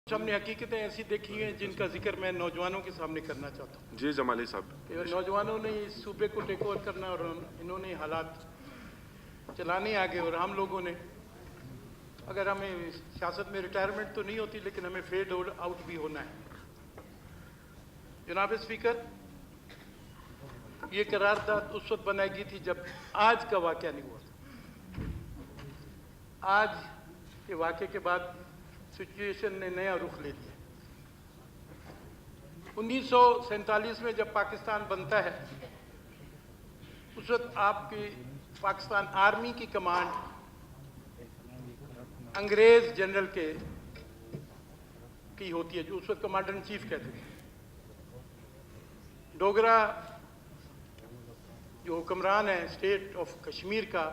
हमने हकीकतें ऐसी देखी हैं जिनका जिक्र मैं नौजवानों के सामने करना चाहता हूँ। जी जमाली साहब, नौजवानों ने इस सूबे को टेक ओवर करना और इन्होंने हालात चलाने आगे, और हम लोगों ने, अगर हमें सियासत में रिटायरमेंट तो नहीं होती लेकिन हमें फेड आउट भी होना है। जनाब स्पीकर, ये करारदाद उस वक्त बनाई गई थी जब आज का वाकया नहीं हुआ था। आज के वाकये के बाद सिचुएशन ने नया रुख ले लिया। 1947 में जब पाकिस्तान बनता है, उस वक्त आपकी पाकिस्तान आर्मी की कमांड अंग्रेज जनरल की होती है, जो उस वक्त कमांडर इन चीफ कहते थे। डोगरा जो हुक्मरान है स्टेट ऑफ कश्मीर का,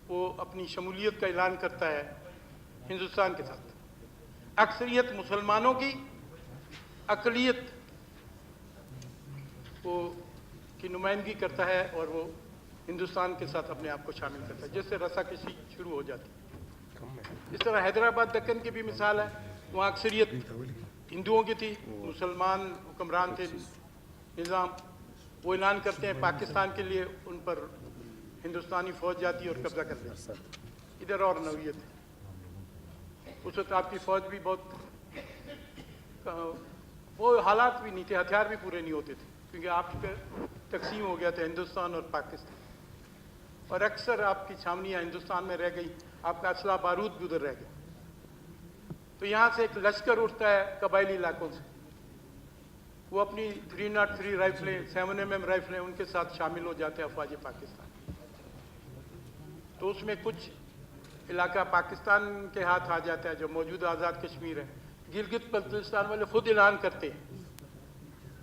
वो अपनी शमूलियत का ऐलान करता है हिंदुस्तान के साथ। अक्सरियत मुसलमानों की, अकलियत वो की नुमाइंदगी करता है और वो हिंदुस्तान के साथ अपने आप को शामिल करता है, जिससे रसाकशी शुरू हो जाती है। इस तरह हैदराबाद दक्कन की भी मिसाल है। वहाँ अक्सरियत हिंदुओं की थी, मुसलमान हुक्मरान थे निज़ाम। वो ऐलान करते हैं पाकिस्तान के लिए, उन पर हिंदुस्तानी फौज जाती है और कब्जा कर लेती है। इधर और नौयत है। उस वक्त आपकी फौज भी बहुत, वो हालात भी नहीं थे, हथियार भी पूरे नहीं होते थे, क्योंकि आपका तकसीम हो गया था हिंदुस्तान और पाकिस्तान, और अक्सर आपकी छावनियाँ हिंदुस्तान में रह गई, आपका असला बारूद भी उधर रह गया। तो यहाँ से एक लश्कर उठता है कबायली इलाकों से, वो अपनी 303 राइफलें, 7mm राइफलें उनके साथ शामिल हो जाते हैं अफवाज पाकिस्तान। तो उसमें कुछ इलाका पाकिस्तान के हाथ आ जाता है, जो मौजूदा आज़ाद कश्मीर है। गिलगित बल्तिस्तान वाले खुद ऐलान करते हैं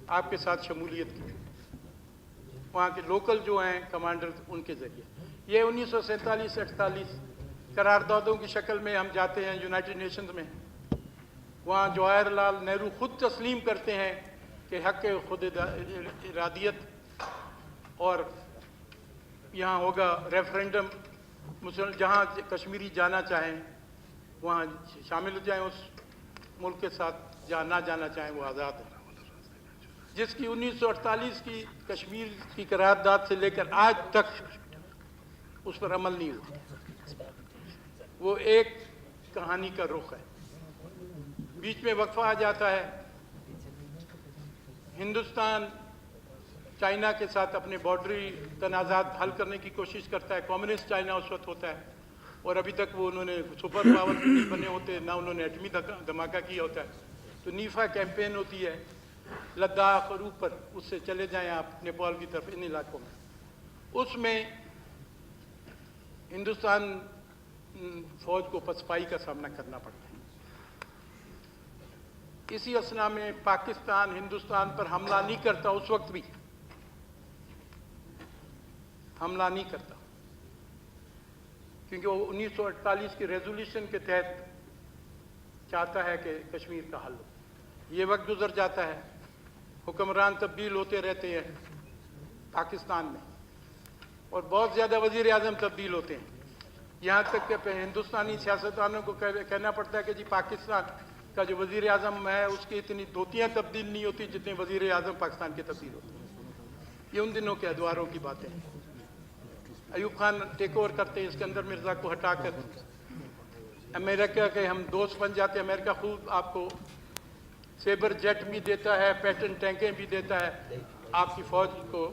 आपके साथ शमूलियत की, वहाँ के लोकल जो हैं कमांडर, उनके ज़रिए। ये 1947-48 करारदादों की शक्ल में हम जाते हैं यूनाइटेड नेशंस में। वहाँ जवाहरलाल नेहरू खुद तस्लीम करते हैं कि हक़ खुद इरादियत, और यहाँ होगा रेफरेंडम, मुसलमान जहाँ कश्मीरी जाना चाहें वहाँ शामिल हो जाएं उस मुल्क के साथ, जहाँ ना जाना चाहें वो आज़ाद है। जिसकी 1948 की कश्मीर की करारदाद से लेकर आज तक उस पर अमल नहीं हुआ। वो एक कहानी का रुख है। बीच में वक्फा आ जाता है। हिंदुस्तान चाइना के साथ अपने बॉर्डरी तनाज़ात हल करने की कोशिश करता है। कम्युनिस्ट चाइना उस वक्त होता है, और अभी तक वो उन्होंने सुपर पावर नहीं बने होते, ना उन्होंने एटमी धमाका किया होता है। तो नीफा कैंपेन होती है, लद्दाख और ऊपर उससे चले जाएं आप नेपाल की तरफ, इन इलाकों में। उसमें हिंदुस्तान फौज को पसपाई का सामना करना पड़ता है। इसी असना में पाकिस्तान हिंदुस्तान पर हमला नहीं करता, उस वक्त भी हमला नहीं करता, क्योंकि वो 1948 की रेजोल्यूशन के तहत चाहता है कि कश्मीर का हल हो। ये वक्त गुजर जाता है, हुक्मरान तब्दील होते रहते हैं पाकिस्तान में, और बहुत ज़्यादा वज़ीर आज़म तब्दील होते हैं। यहाँ तक कि हिंदुस्तानी सियासतदानों को कहना पड़ता है कि जी पाकिस्तान का जो वज़ीर आज़म है उसकी इतनी धोतियाँ तब्दील नहीं होती जितने वज़ीर आज़म पाकिस्तान के तब्दील होते हैं। ये उन दिनों के अदवारों की बातें हैं। अयूब खान टेक ओवर करते हैं, सिकंदर मिर्ज़ा को हटाकर अमेरिका के हम दोस्त बन जाते हैं। अमेरिका खूब आपको सेबर जेट भी देता है, पैटर्न टैंकें भी देता है, आपकी फ़ौज को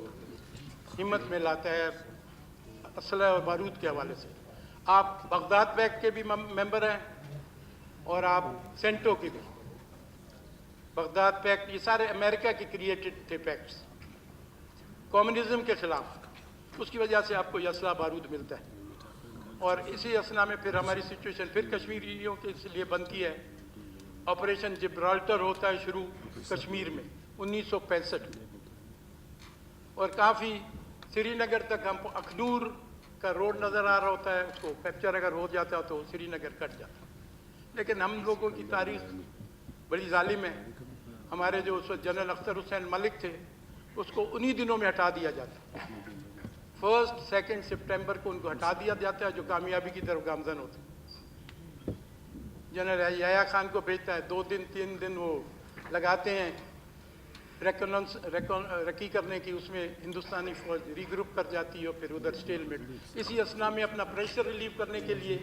हिम्मत में लाता है असला और बारूद के हवाले से। आप बगदाद पैक्ट के भी मेंबर हैं, और आप सेंटो के भी। बगदाद पैक्ट, ये सारे अमेरिका के क्रिएटेड थे पैक्ट्स कम्युनिज्म के खिलाफ। उसकी वजह से आपको ये असला बारूद मिलता है। और इसी असना में फिर हमारी सिचुएशन फिर कश्मीरियों के लिए बनती है। ऑपरेशन जिब्राल्टर होता है शुरू कश्मीर में 1965 में, और काफ़ी श्रीनगर तक हमको अखनूर का रोड नज़र आ रहा होता है। उसको कैप्चर अगर हो जाता है तो श्रीनगर कट जाता है। लेकिन हम लोगों की तारीख बड़ी जालिम है। हमारे जो उस वक्त जनरल अख्तर हुसैन मलिक थे, उसको उन्हीं दिनों में हटा दिया जाता है। 1 सितंबर को उनको हटा दिया जाता है, जो कामयाबी की तरफ गामजन होते हैं। जनरल याया खान को भेजता है, 2 दिन 3 दिन वो लगाते हैं रकी करने की, उसमें हिंदुस्तानी फौज रीग्रुप कर जाती है और फिर उधर स्टेलमेट। इसी असना में अपना प्रेशर रिलीव करने के लिए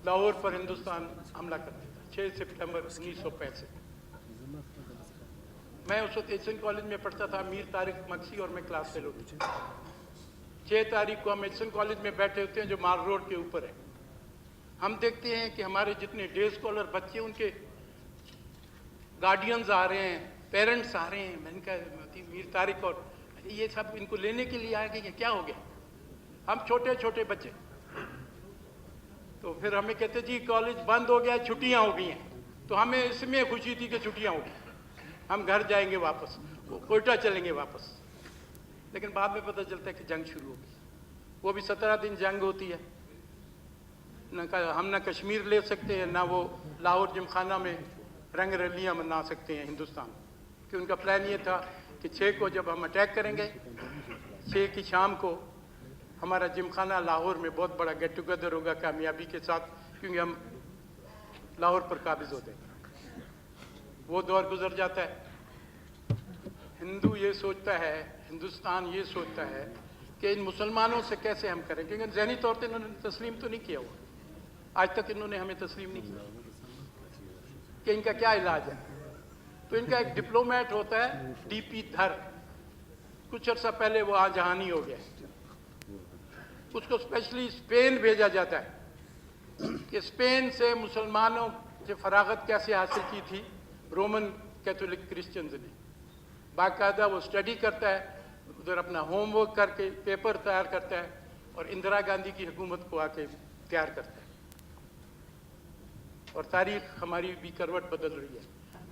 लाहौर पर हिंदुस्तान हमला कर देता। 6 सितंबर 1965। मैं उस वक्त एचएन कॉलेज में पढ़ता था, मीर तारिक मक्सी और मैं क्लास फेलो थे। 6 तारीख को हम एचएन कॉलेज में बैठे होते हैं जो माल रोड के ऊपर है। हम देखते हैं कि हमारे जितने डे स्कॉलर बच्चे, उनके गार्डियंस आ रहे हैं, पेरेंट्स आ रहे हैं। मैंने कहा मीर तारिक और ये सब इनको लेने के लिए आ गए, क्या हो गया? हम छोटे छोटे बच्चे। तो फिर हमें कहते जी कॉलेज बंद हो गया, छुट्टियां हो गई हैं। तो हमें इसमें खुशी थी कि छुट्टियां हो गई, हम घर जाएंगे वापस, कोयटा चलेंगे वापस। लेकिन बाद में पता चलता है कि जंग शुरू हो गई। वो भी 17 दिन जंग होती है। हम ना कश्मीर ले सकते हैं, ना वो लाहौर जिमखाना में रंग रलियाँ मना सकते हैं हिंदुस्तान। कि उनका प्लान ये था कि 6 को जब हम अटैक करेंगे, 6 की शाम को हमारा जिमखाना लाहौर में बहुत बड़ा गेट टुगेदर होगा कामयाबी के साथ, क्योंकि हम लाहौर पर काबिज हो जाएंगे। वो दौर गुजर जाता है। हिंदू ये सोचता है, हिंदुस्तान ये सोचता है कि इन मुसलमानों से कैसे हम करें, क्योंकि ज़हनी तौर पर इन्होंने तस्लीम तो नहीं किया हुआ, आज तक इन्होंने हमें तस्लीम नहीं किया कि इनका क्या इलाज है। तो इनका एक डिप्लोमेट होता है डीपी धर, कुछ अर्सा पहले वो आज जहानी हो गया। उसको स्पेशली स्पेन भेजा जाता है कि स्पेन से मुसलमानों से फरागत कैसे हासिल की थी रोमन कैथोलिक क्रिश्चियंस ने। बाकायदा वो स्टडी करता है, उधर अपना होमवर्क करके पेपर तैयार करता है और इंदिरा गांधी की हुकूमत को आके तैयार करता है। और तारीख हमारी भी करवट बदल रही है।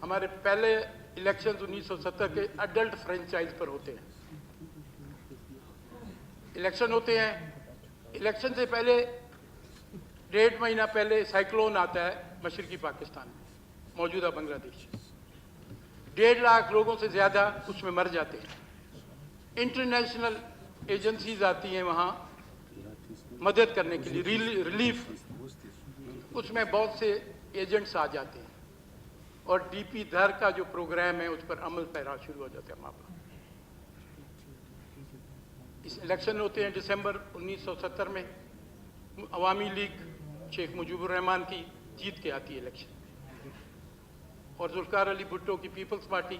हमारे पहले इलेक्शंस 1970 के अडल्ट फ्रेंचाइज पर होते हैं। इलेक्शन होते हैं, इलेक्शन से पहले 1.5 महीना पहले साइक्लोन आता है मशरकी पाकिस्तान में, मौजूदा बांग्लादेश। 1.5 लाख लोगों से ज़्यादा उसमें मर जाते हैं। इंटरनेशनल एजेंसीज आती हैं वहाँ मदद करने के लिए, रिलीफ। उसमें बहुत से एजेंट्स आ जाते हैं और डीपी धर का जो प्रोग्राम है उस पर अमल पैरा शुरू हो जाता है मामला। इस इलेक्शन होते हैं दिसंबर 1970 में। अवामी लीग शेख मुजीबुर रहमान की जीत के आती है इलेक्शन, और जुल्फ़िकार अली भुट्टो की पीपल्स पार्टी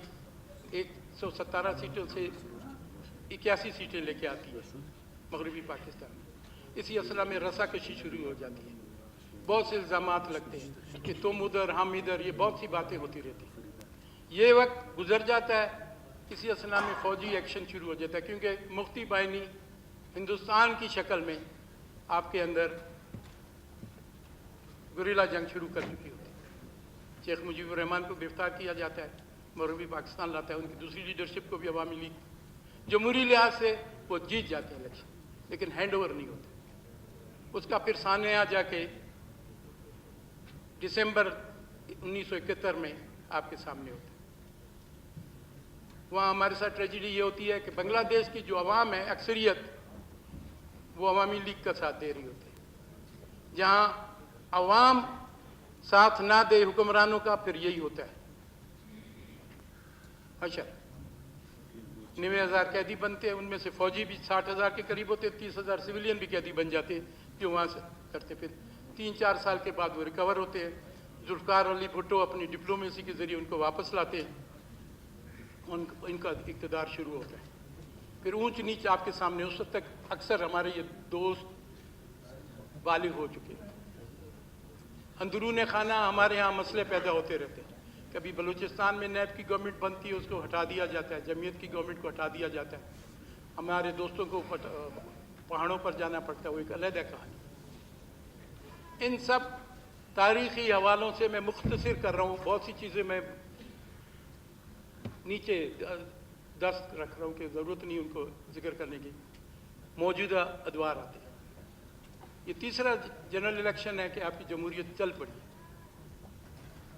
117 सीटों से 81 सीटें लेके आती है मगरबी पाकिस्तान में। इसी असला में रसाकशी शुरू हो जाती है। बहुत से इल्ज़ामात लगते हैं कि तुम उधर हम इधर, ये बहुत सी बातें होती रहती हैं। ये वक्त गुजर जाता है, इसी असला में फ़ौजी एक्शन शुरू हो जाता है, क्योंकि मुफ्ती बाइनी हिंदुस्तान की शक्ल में आपके अंदर गुरिल्ला जंग शुरू कर चुकी होती है। शेख मुजीबुर रहमान को गिरफ्तार किया जाता है, मगरबी पाकिस्तान लाता है। उनकी दूसरी लीडरशिप को भी अवामी लीग जमहूरी लिहाज से वो जीत जाते हैं इलेक्शन, लेकिन हैंड ओवर नहीं होता। उसका फिर सामने जाके दिसंबर 1971 में आपके सामने होता है। वहाँ हमारे साथ ट्रेजिडी ये होती है कि बांग्लादेश की जो अवाम है, अक्सरियत, वो अवामी लीग का साथ दे रही होती है। जहाँ अवाम साथ ना दे हुक्मरानों का, फिर यही होता है। अच्छा, 90,000 कैदी बनते हैं, उनमें से फौजी भी 60,000 के करीब होते, 30,000 सिविलियन भी कैदी बन जाते जो वहाँ से करते। फिर 3-4 साल के बाद वो रिकवर होते हैं। जुल्फ़िकार अली भुट्टो अपनी डिप्लोमेसी के ज़रिए उनको वापस लाते हैं, इनका इक़्तिदार शुरू होता है। फिर ऊंच नीच आपके सामने। उस वक्त तक अक्सर हमारे ये दोस्त बालिग हो चुके हैं। अंदरूने खाना हमारे यहाँ मसले पैदा होते रहते हैं। कभी बलूचिस्तान में नैब की गवर्नमेंट बनती है, उसको हटा दिया जाता है, जमीयत की गवर्नमेंट को हटा दिया जाता है। हमारे दोस्तों को पहाड़ों पर जाना पड़ता है, वो एक अलग कहानी। इन सब तारीख़ी हवालों से मैं मुख्तसर कर रहा हूँ, बहुत सी चीज़ें मैं नीचे दस्त रख रहा हूँ कि ज़रूरत नहीं उनको जिक्र करने की। मौजूदा अदवार आते हैं। ये तीसरा जनरल इलेक्शन है कि आपकी जमहूरियत चल पड़ी,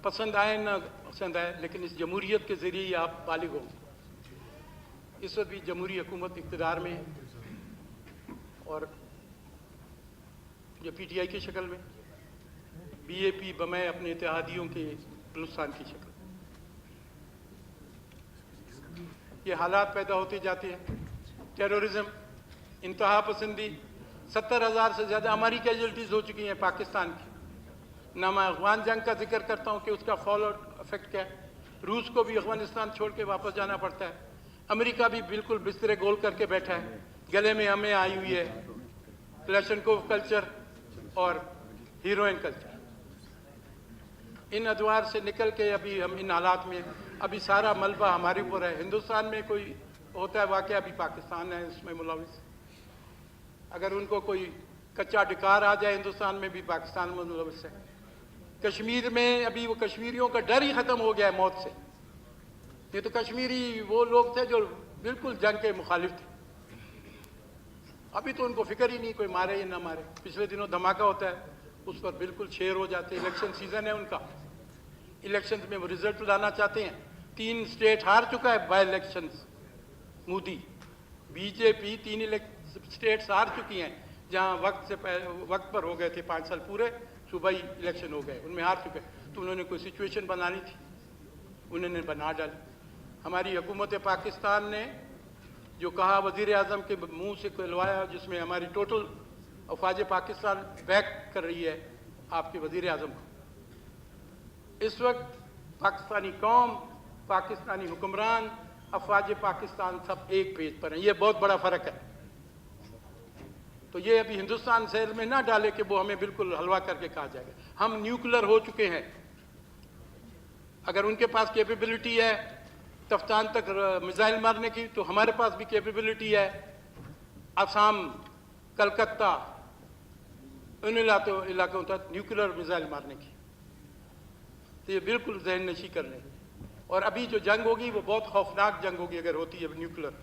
पसंद आए ना पसंद आए, लेकिन इस जमहूरियत के ज़रिए ही आप बालिग होंगे। इस वक्त भी जमहूरी हुकूमत इक़्तिदार में है, और जो PTI की शक्ल में BAP बमें अपने इत्तेहादियों के नुकसान की शक्ल। ये हालात पैदा होते जाते हैं। टेररिज्म, इंतहा पसंदी, 70,000 से ज़्यादा हमारी कैजुअल्टीज़ हो चुकी हैं पाकिस्तान की। ना मैं अफगान जंग का जिक्र करता हूँ कि उसका फॉल इफेक्ट क्या है। रूस को भी अफगानिस्तान छोड़ के वापस जाना पड़ता है। अमेरिका भी बिल्कुल बिस्तरे गोल करके बैठा है, गले में हमें आई हुई है क्लैशनकोव कल्चर और हीरोइन कल्चर। इन अदवार से निकल के अभी हम इन हालात में, अभी सारा मलबा हमारे ऊपर है। हिंदुस्तान में कोई होता है वाक़या, अभी पाकिस्तान है इसमें मुलविस। अगर उनको कोई कच्चा डिकार आ जाए हिंदुस्तान में भी पाकिस्तान में मुलविस है। कश्मीर में अभी वो कश्मीरियों का डर ही ख़त्म हो गया है मौत से। ये तो कश्मीरी वो लोग थे जो बिल्कुल जंग के मुखालिफ थे, अभी तो उनको फिक्र ही नहीं कोई मारे या ना मारे। पिछले दिनों धमाका होता है उस पर बिल्कुल शेर हो जाते हैं। इलेक्शन सीजन है उनका, इलेक्शन में वो रिजल्ट लाना चाहते हैं। 3 स्टेट हार चुका है by elections Modi. BJP 3 states हार चुकी हैं जहां वक्त पर हो गए थे, 5 साल पूरे, सुबह ही इलेक्शन हो गए, उनमें हार चुके। तो उन्होंने कोई सिचुएशन बनानी थी, उन्होंने बना डाली। हमारी हुकूमत पाकिस्तान ने जो कहा वज़ीर आज़म के मुंह से कहलवाया, जिसमें हमारी टोटल अफवाज पाकिस्तान बैक कर रही है आपके वज़ीर आज़म को। इस वक्त पाकिस्तानी कौम, पाकिस्तानी हुक्मरान, अफवाज पाकिस्तान सब एक पेज पर हैं। ये बहुत बड़ा फ़र्क है। तो ये अभी हिंदुस्तान सेल में ना डाले कि वो हमें बिल्कुल हलवा करके कहा जाएगा। हम न्यूक्लियर हो चुके हैं। अगर उनके पास कैपेबिलिटी है तफ्तान तक मिसाइल मारने की, तो हमारे पास भी कैपेबिलिटी है असम, कलकत्ता, उन इलाकों तक न्यूक्लियर मिसाइल मारने की। तो ये बिल्कुल जहन नशी कर रहे हैं। और अभी जो जंग होगी वो बहुत खौफनाक जंग होगी अगर होती है न्यूक्लियर।